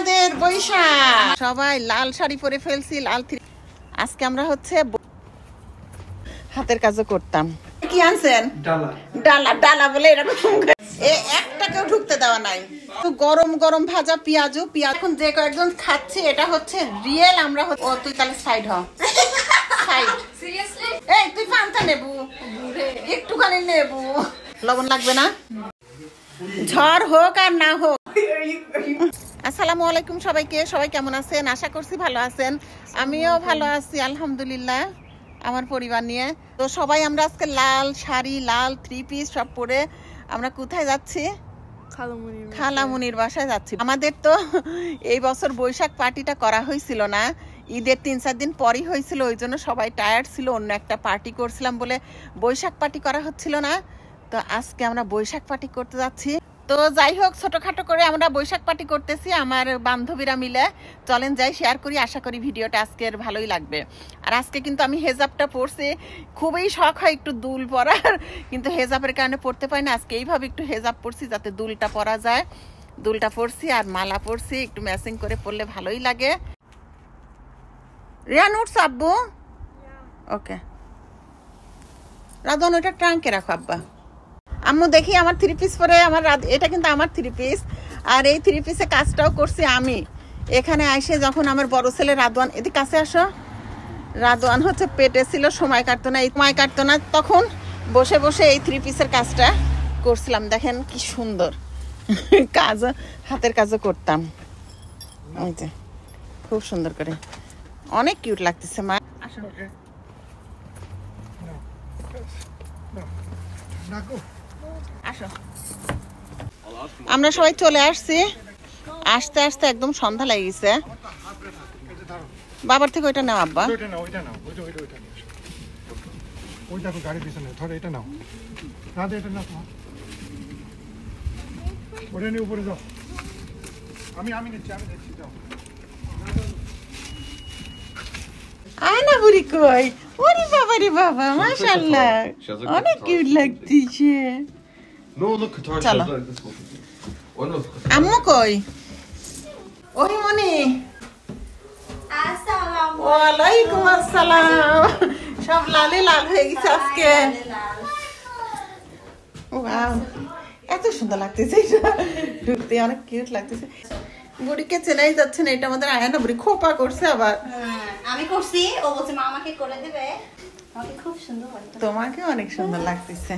আমাদের বৈশাখ সবাই লাল শাড়ি পরে ফেলছি, লাল আজকে আমরা হচ্ছে হাতের কাজও করতাম। কি আনছেন? ডালা। ডালা বলে এরকম একটাকেও ঢুকতে দেওয়া নাই। তো গরম গরম ভাজা পেঁয়াজ এখন যে কয়েকজন খাচ্ছে এটা হচ্ছে রিয়েল। আমরা ও তুই তাহলে সাইড হ, সাইড। এই তুই পান্তা নেবু, একটুখানি নেবু, লবণ লাগবে না। ঝড় হোক আর না হোক। আসসালামু আলাইকুম সবাইকে। সবাই কেমন আছেন? আশা করছি ভালো আছেন। আমিও ভালো আছি আলহামদুলিল্লাহ, আমার পরিবার নিয়ে। তো সবাই আমরা আজকে লাল শাড়ি, লাল 3 পিস সব পরে আমরা কোথায় যাচ্ছি? খালামুনির বাসায় যাচ্ছি। আমাদের তো এই বছর বৈশাখ পার্টিটা করা হয়েছিল না, ঈদের 3-4 দিন পরই হয়েছিল। ওই জন্য সবাই টায়ার্ড ছিল, অন্য একটা পার্টি করছিলাম বলে বৈশাখ পার্টি করা হচ্ছিল না। তো আজকে আমরা বৈশাখ পার্টি করতে যাচ্ছি। তো যাই হোক, ছোটখাটো করে আমরা বৈশাখ পার্টি করতেছি আমার বান্ধবীরা মিলে। চলেন যাই, শেয়ার করি। আশা করি ভিডিওটা আজকের ভালোই লাগবে। আর আজকে কিন্তু আমি হেজাবটা পরছি, খুবই শখ হয় একটু দুল পরার, কিন্তু হেজাবের কারণে পরতে পারি না। আজকে এইভাবে একটু হেজাব পরছি যাতে দুলটা পরা যায়। দুলটা পরছি আর মালা পরছি, একটু ম্যাচিং করে পরলে ভালোই লাগে। রিয়ান উঠছ আব্বু? ওকে রাধন, ওইটা ট্রাঙ্কে রাখো আব্বা। আম্মু দেখি আমার 3 পিস পরে আমার এটা কিন্তু আমার 3 পিস। আর এই 3 পিসে কাজটাও করছি আমি। এখানে আইসে যখন আমার বড় ছেলে রাদওয়ান, এদিকে কাছে আসো, রাদওয়ান হচ্ছে পেটে ছিল, সময় কাটতো না, তখন বসে বসে এই 3 পিসের কাজটা করছিলাম। দেখেন কি সুন্দর কাজ, হাতের কাজও করতাম। ওই যে খুব সুন্দর করে, অনেক কিউট লাগতেছে মা। আসো আসো। আমরা সবাই চলে আসছি, আসতে আসতে একদম সন্ধ্যা লেগে গেছে। বাবার থেকে ওইটা নাও আব্বা। আয় না বুড়ি কই? ওরে বাবা রে বাবা, মাশাআল্লাহ অনেক কিউট লাগতেছে। চলো আম্মু কই? ওই মনি, ওয়ালাইকুম আসসালাম। সব লালে লাল হয়ে গেছে আজকে। ওয়াও, এত সুন্দর লাগতেছে, এটা ঢুকতে অনেক কিউট লাগতেছে। বুড়িকে চেনাই যাচ্ছে না, এটা আমাদের আয়ানা বুড়ি খোপা করছে আবার। আমি করছি, ও বলছে মা আমাকে করে দেবে। আমাকে খুব সুন্দর লাগছে, তোমাকে অনেক সুন্দর লাগতেছে।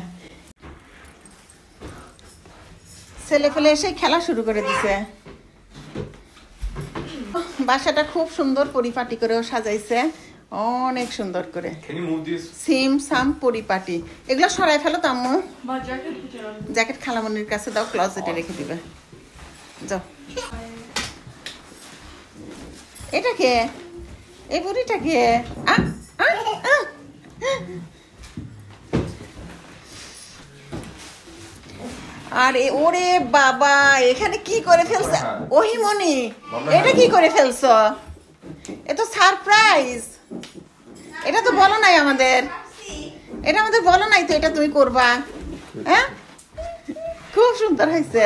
ছেলে ফেলে এসে খেলা শুরু করে দিছে। বাসাটা খুব সুন্দর পরিপাটি করেও সাজাইছে, অনেক সুন্দর করে। সিম সাম পরিপাটি। এগুলো সরাই ফেলো তো আম্মু। জ্যাকেট খালামনির কাছে দাও, ক্লোজেটে রেখে দিবে। যাও। এটা কে? এই বুড়িটা কে? আরে ওরে বাবা, এখানে কি করে ফেলছ? ওহিমনি, এটা কি করে ফেলছ? এ তো সারপ্রাইজ। এটা তো বলো নাই আমাদের, এটা আমাদের বলো নাই তো এটা তুমি করবা। হ্যাঁ, খুব সুন্দর হয়েছে।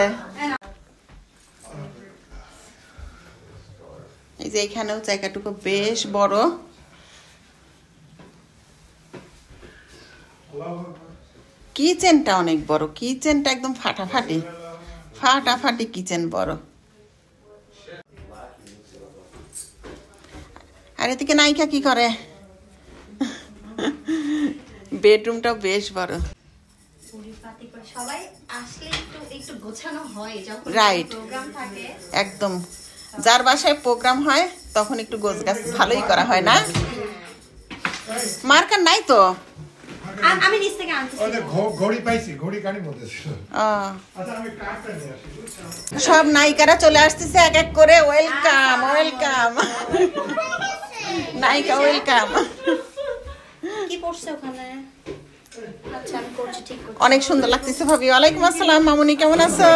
এই যে এখানেও জায়গাটুকু বেশ বড়। কিচেনটা অনেক বড়, কিচেনটা একদম ফাটাফাটি কিচেন বড়। আর এদিকে নায়িকা কি করে? বেডরুমটাও বেশ বড়। সবাই আসলে একটু গোছানো হয় যখন রাইট, প্রোগ্রাম থাকে। একদম যার বাসায় প্রোগ্রাম হয় তখন একটু গোছগাছ ভালোই করা হয় না? মার্কার নাই তো? আমি নিচ থেকে আনছি, ঘড়ি পাইছি, ঘড়ি কানি মধ্যে ছিল। আচ্ছা আমি কার্ডটা নিয়ে আসি। সব নায়িকারা চলে আসতেছে এক এক করে। ওয়েলকাম ওয়েলকাম নায়িকা, ওয়েলকাম। কি পড়ছে ওখানে? আচ্ছা আমি করছি, ঠিক করছি। অনেক সুন্দর লাগতেছে ভাবি। ওয়ালাইকুম আসসালাম মামুনি, কেমন আছো?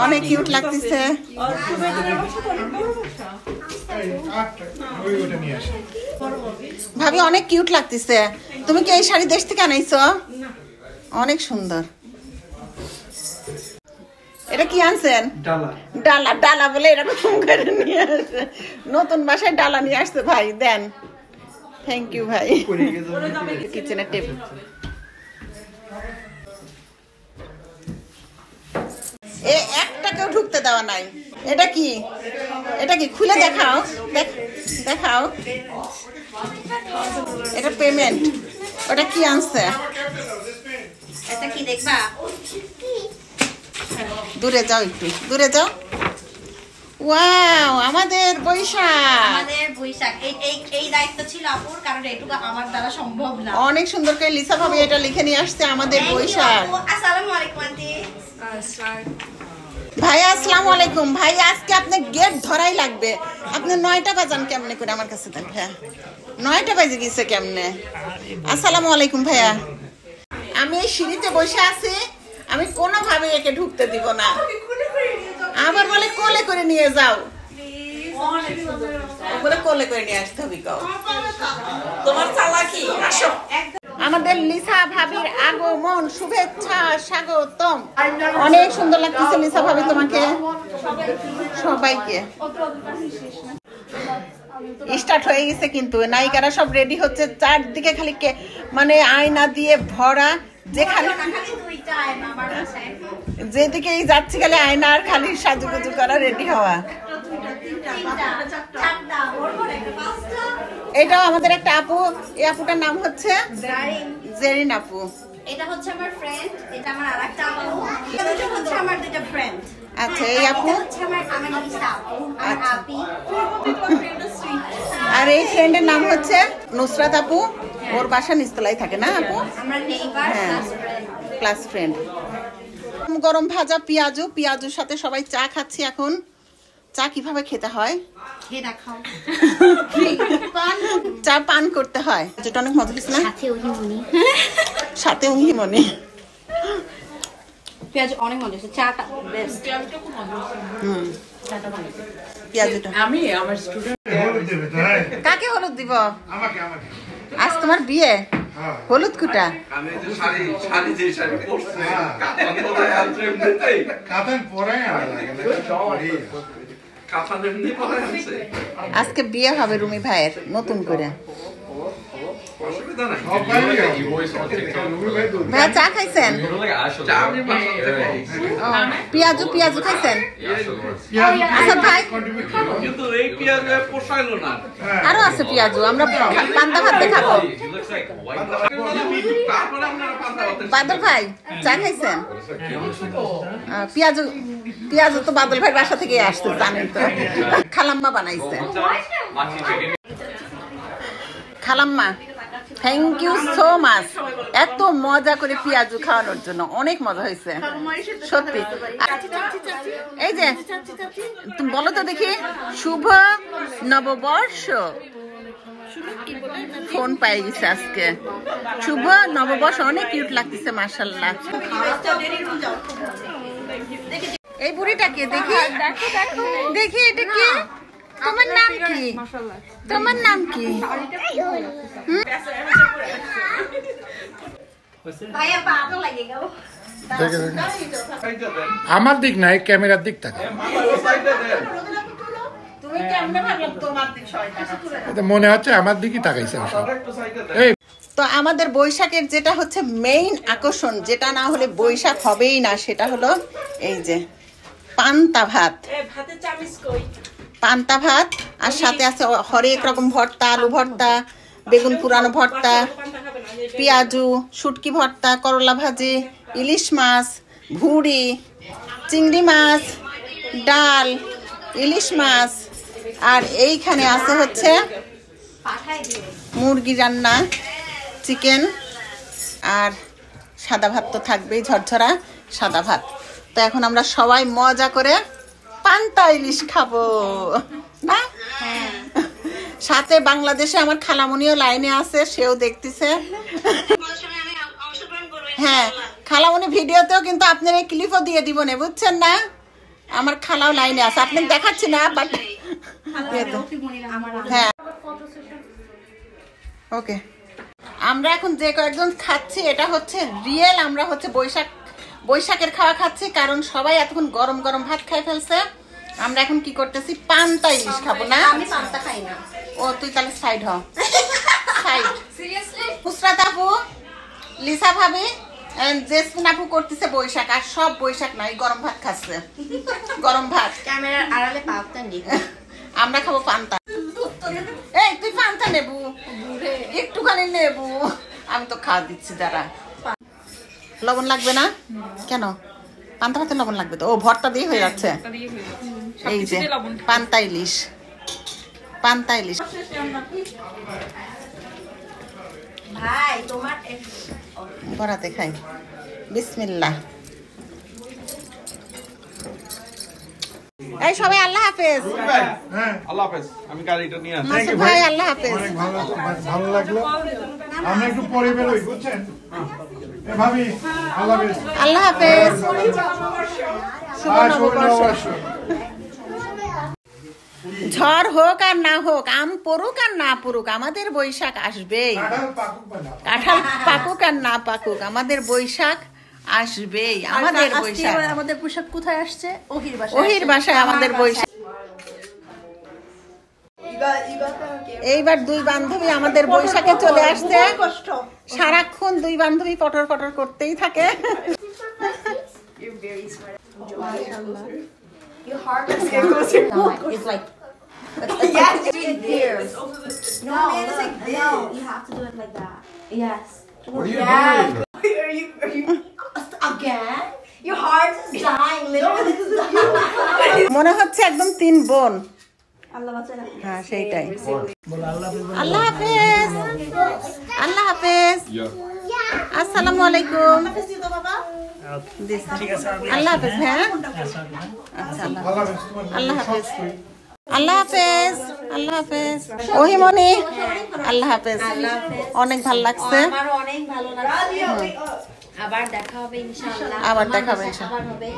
অনেক কিউট লাগতেছে ভাবি, অনেক কিউট লাগতেছে। তুমি কি এই শাড়ি দেশ থেকে আনাইছো? অনেক সুন্দর। এটা কি আনছেন? ডালা ডালা বলে এরকম করে নিয়ে আসছে। নতুন বাসায় ডালা নিয়ে আসছে ভাই, দেন। থ্যাংক ইউ ভাই। কিচেনের টেবিল। একটাকেও ঢুকতে দেওয়া নাই। এটা কি? এটা কি খুলে দেখাও, দেখাও। এটা পেমেন্ট। ওটা কি আনছে? এটা কি দেখবা? দূরে যাও, একটু দূরে যাও। ওয়াও, আমাদের বৈশাখ। এই দায়িত্ব ছিল আপুর, কারণ এটুকু আমার দ্বারা সম্ভব না। অনেক সুন্দর করে লিসা ভাবি এটা লিখে নিয়ে আসছে, আমাদের বৈশাখ। আসসালামু আলাইকুম আন্টি। ভাইয়া আসসালামু আলাইকুম। ভাই আজকে আপনি গেট ধরাই লাগবে। আপনি 9টা বাজান কেমনে করে আমার কাছে দেন ভাইয়া? 9টা বাজে গেছে কেমনে? আসসালামু আলাইকুম ভাইয়া। আমি এই সিঁড়িতে বসে আছি, আমি কোনোভাবে একে ঢুকতে দিব না। আবার বলে কোলে করে নিয়ে যাও, বলে কোলে করে নিয়ে আসতে হবে। তোমার চালাকি। আসো। আমাদের লিসা ভাবির আগমন, শুভেচ্ছা, স্বাগতম। অনেক সুন্দর লাগতেছে লিসা ভাবি তোমাকে, সবাইকে। স্টার্ট হয়ে গেছে কিন্তু, নায়িকারা সব রেডি হচ্ছে। চারদিকে খালি মানে আয়না দিয়ে ভরা, যেখানে যেদিকেই যাচ্ছি খালি আয়না আর খালি সাজুগুজু করা, রেডি হওয়া। এটাও আমাদের একটা আপু, এই আপুটার নাম হচ্ছে জেরিন আপু। এটা হচ্ছে আমার ফ্রেন্ড, এটা আমার আরেকটা আপু, এটা হচ্ছে আমার দুটো ফ্রেন্ড। আচ্ছা, এই আপু হচ্ছে আমার লিসা আপু, আর আপি। আর এই ফ্রেন্ডের নাম হচ্ছে নুসরাত আপু। ওর বাসা নিচতলায় থাকে না আপু? আমরা নেইবার ক্লাস ফ্রেন্ড। গরম ভাজা পেঁয়াজুর সাথে সবাই চা খাচ্ছি এখন। চা কিভাবে খেতে হয়? চা পান করতে হয়, যেটা অনেক মজা হয়েছে না? সাথে উহিমনি। পেঁয়াজ অনেক মজা হয়েছে, চাটা বেস্ট। পেঁয়াজটা আমি আমার স্টুডেন্ট। কাকে হলুদ দিব? আজ তোমার বিয়ে, হলুদ কুটা। আজকে বিয়ে হবে রুমি ভাইয়ের নতুন করে। ভাইয়া চা খাইছেন? পেঁয়াজু খাইছেন? আচ্ছা ভাই, আরো আছে পেঁয়াজু, আমরা পান্তা ভাত খাবো। বাদল ভাই চা খাইছেন? পেঁয়াজু তো বাদল ভাই বাসা থেকে আসছে, জানেন তো। খালাম্মা বানাইছে। খালাম্মা, থ্যাংক ইউ সো মাচ, এত মজা করে পেঁয়াজু খাওয়ানোর জন্য। অনেক মজা হয়েছে সত্যি। এই যে তুমি বলো তো দেখি, শুভ নববর্ষ। ফোন পাই গেছে আজকে। শুভ নববর্ষ, অনেক কিউট লাগতেছে মাশাআল্লাহ। এই বুড়িটাকে দেখি, দেখি এটা কি? তোমার নাম কি? তোমার নাম কি? আমার দিক নাই, ক্যামেরার দিক থাকে। মনে হচ্ছে আমার দিকই তাকাইছে। তো আমাদের বৈশাখের যেটা হচ্ছে মেইন আকর্ষণ, যেটা না হলে বৈশাখ হবেই না, সেটা হলো এই যে পান্তা ভাত। পান্তা ভাত আর সাথে আছে হরেক রকম ভর্তা, আলু ভর্তা, বেগুন পুরানো ভর্তা, পেঁয়াজু, শুটকি ভর্তা, করলা ভাজি, ইলিশ মাছ, ভুড়ি, চিংড়ি মাছ, ডাল, ইলিশ মাছ। আর এইখানে আছে হচ্ছে মুরগি রান্না, চিকেন, আর সাদা ভাত তো থাকবেই, ঝরঝরা সাদা ভাত। তো এখন আমরা সবাই মজা করে পান্তা ইলিশ খাবো না? সাথে বাংলাদেশে আমার খালামনিও লাইনে আছে, সেও দেখতেছে। হ্যাঁ, খালামনি ভিডিওতেও কিন্তু আপনার এই ক্লিপও দিয়ে দিব না, বুঝছেন না? আমার খালাও লাইনে আছে, আপনি দেখাচ্ছি না, বাট হ্যাঁ ওকে। আমরা এখন যে কয়েকজন খাচ্ছি, এটা হচ্ছে রিয়েল, আমরা হচ্ছে বৈশাখের খাওয়া খাচ্ছি, কারণ সবাই এতক্ষণ গরম গরম ভাত খাই ফেলছে। আমরা এখন কি করতেছি, পান্তা ইলিশ খাবো না। আমি পান্তা খাই না। ও তুই তাহলে সাইড হ, সাইড। সিরিয়াসলি? নুসরাত আপু, লিসা ভাবি, জেসমিন আপু করতেছে বৈশাখ, আর সব বৈশাখ নাই, গরম ভাত খাচ্ছে, গরম ভাত। ক্যামেরার আড়ালে পান্তা নেই। আমরা খাবো পান্তা। এই তুই পান্তা নেবু, একটুখানি নেবু। আমি তো খাওয়া দিচ্ছি, দাঁড়া। লবণ লাগবে না কেন? পান্তা ভাতে লবণ লাগবে তো। ও ভর্তা দিয়ে হয়ে যাচ্ছে। এই যে পান্তা ইলিশ, পান্তা ইলিশ। ভাই তোমার বরাতে খাই। বিসমিল্লাহ। এই সবাই আল্লাহ হাফেজ। হ্যাঁ আল্লাহ হাফেজ। আমি গাড়িটা নিয়ে আসি। মাসুদ ভাই আল্লাহ হাফেজ। অনেক ভালো লাগলো। আমরা একটু পরে বেরোই, বুঝছেন? ভাবি আল্লাহ হাফেজ। আল্লাহ হাফেজ। শুভ নববর্ষ। ঝড় হোক আর না হোক, আম পড়ুক আর না পড়ুক, আমাদের বৈশাখ আসবেই। কাঁঠাল পাকুক আর না পাকুক, আমাদের বৈশাখ আসবেই। আমাদের বৈশাখ। আমাদের পোশাক কোথায় আসছে? ওহির বাসায়। ওহির বাসায় আমাদের বৈশাখ। এইবার দুই বান্ধবী আমাদের বৈশাখে চলে আসছে। সারাক্ষণ দুই বান্ধবী পটর পটর করতেই থাকে। Your heart is it's like yes, it's there. No, it's like this. No, you have to do it like that. Yes. What are you doing? Are you again? Your heart is dying. Literally, this is dying. মনে হচ্ছে একদম তিন বোন। Allah বাঁচানা। হ্যাঁ সেইটাই। আল্লাহ হাফেজ। আল্লাহ হাফেজ। আসসালামু আলাইকুম। আল্লাহ হাফেজ। হ্যাঁ আচ্ছা, আল্লাহ হাফেজ। আল্লাহ হাফেজ। আল্লাহ হাফেজ। ওহিমনি আল্লাহ হাফেজ। অনেক ভালো লাগছে। আমারও অনেক ভালো লাগছে। আবার দেখা হবে ইনশাআল্লাহ। আবার দেখা হবে ইনশাআল্লাহ। আবার হবে।